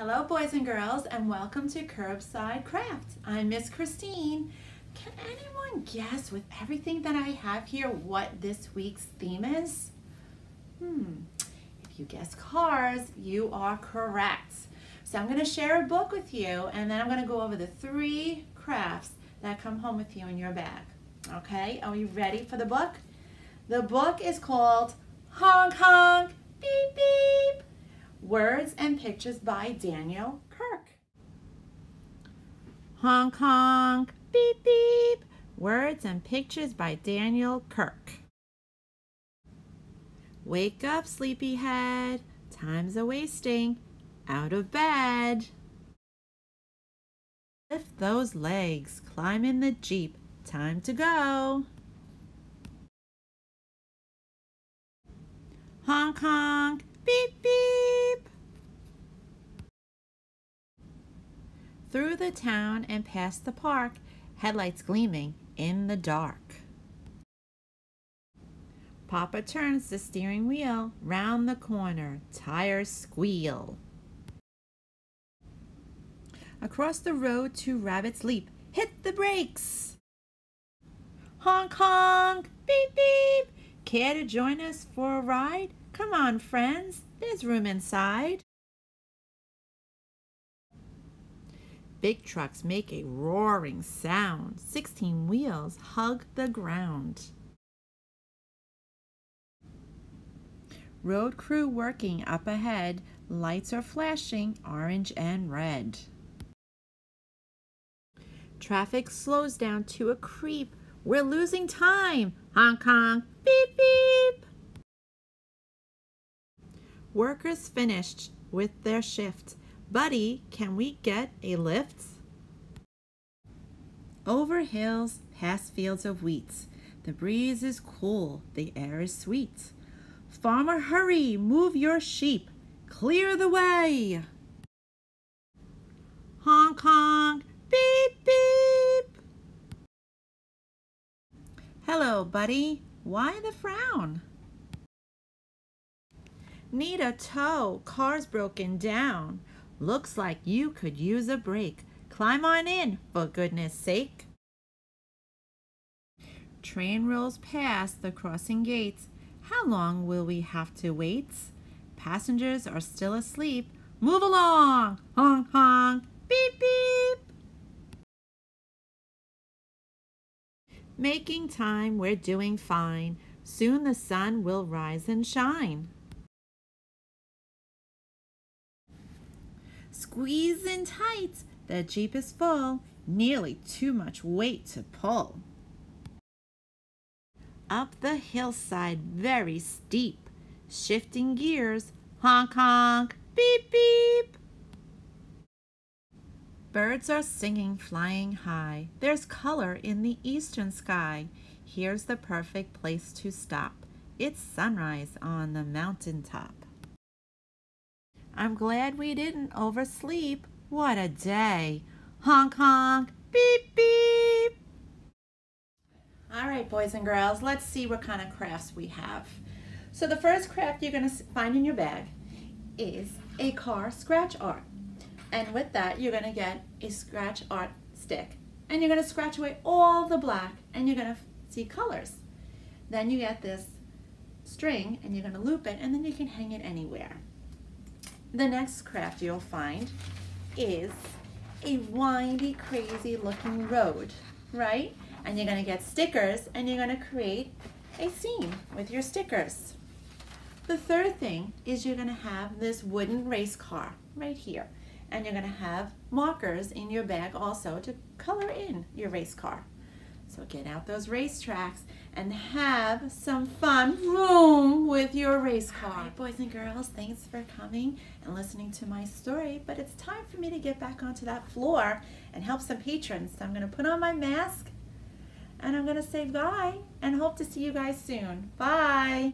Hello boys and girls, and welcome to Curbside Crafts. I'm Miss Christine. Can anyone guess with everything that I have here what this week's theme is? If you guess cars, you are correct. So I'm going to share a book with you, and then I'm going to go over the 3 crafts that come home with you in your bag. Okay, are you ready for the book? The book is called Honk Honk Beep Beep, Words and Pictures by Daniel Kirk. Honk honk, beep beep, Words and Pictures by Daniel Kirk. Wake up, sleepyhead, time's a-wasting, out of bed. Lift those legs, climb in the Jeep, time to go. Honk honk, beep beep. Through the town and past the park, headlights gleaming in the dark. Papa turns the steering wheel, round the corner, tires squeal. Across the road 2 rabbits leap, hit the brakes. Honk honk, beep beep. Care to join us for a ride? Come on friends, there's room inside. Big trucks make a roaring sound. 16 wheels hug the ground. Road crew working up ahead. Lights are flashing orange and red. Traffic slows down to a creep. We're losing time. Honk honk, beep beep. Workers finished with their shift. Buddy, can we get a lift? Over hills, past fields of wheat. The breeze is cool, the air is sweet. Farmer, hurry, move your sheep. Clear the way. Honk honk, beep beep. Hello, buddy. Why the frown? Need a tow, car's broken down. Looks like you could use a break. Climb on in, for goodness sake. Train rolls past the crossing gates. How long will we have to wait? Passengers are still asleep. Move along! Honk honk, beep beep. Making time, we're doing fine. Soon the sun will rise and shine. Squeezing tight, the Jeep is full, nearly too much weight to pull. Up the hillside, very steep, shifting gears, honk honk, beep beep. Birds are singing, flying high. There's color in the eastern sky. Here's the perfect place to stop. It's sunrise on the mountaintop. I'm glad we didn't oversleep. What a day. Honk honk, beep beep. All right, boys and girls, let's see what kind of crafts we have. So the first craft you're going to find in your bag is a car scratch art. And with that, you're going to get a scratch art stick. And you're going to scratch away all the black, and you're going to see colors. Then you get this string, and you're going to loop it, and then you can hang it anywhere. The next craft you'll find is a windy, crazy looking road, right? And you're going to get stickers, and you're going to create a scene with your stickers. The third thing is you're going to have this wooden race car right here. And you're going to have markers in your bag also to color in your race car. So get out those racetracks and have some fun with your race car. All right, boys and girls, thanks for coming and listening to my story. But it's time for me to get back onto that floor and help some patrons. So I'm going to put on my mask and I'm going to say bye and hope to see you guys soon. Bye.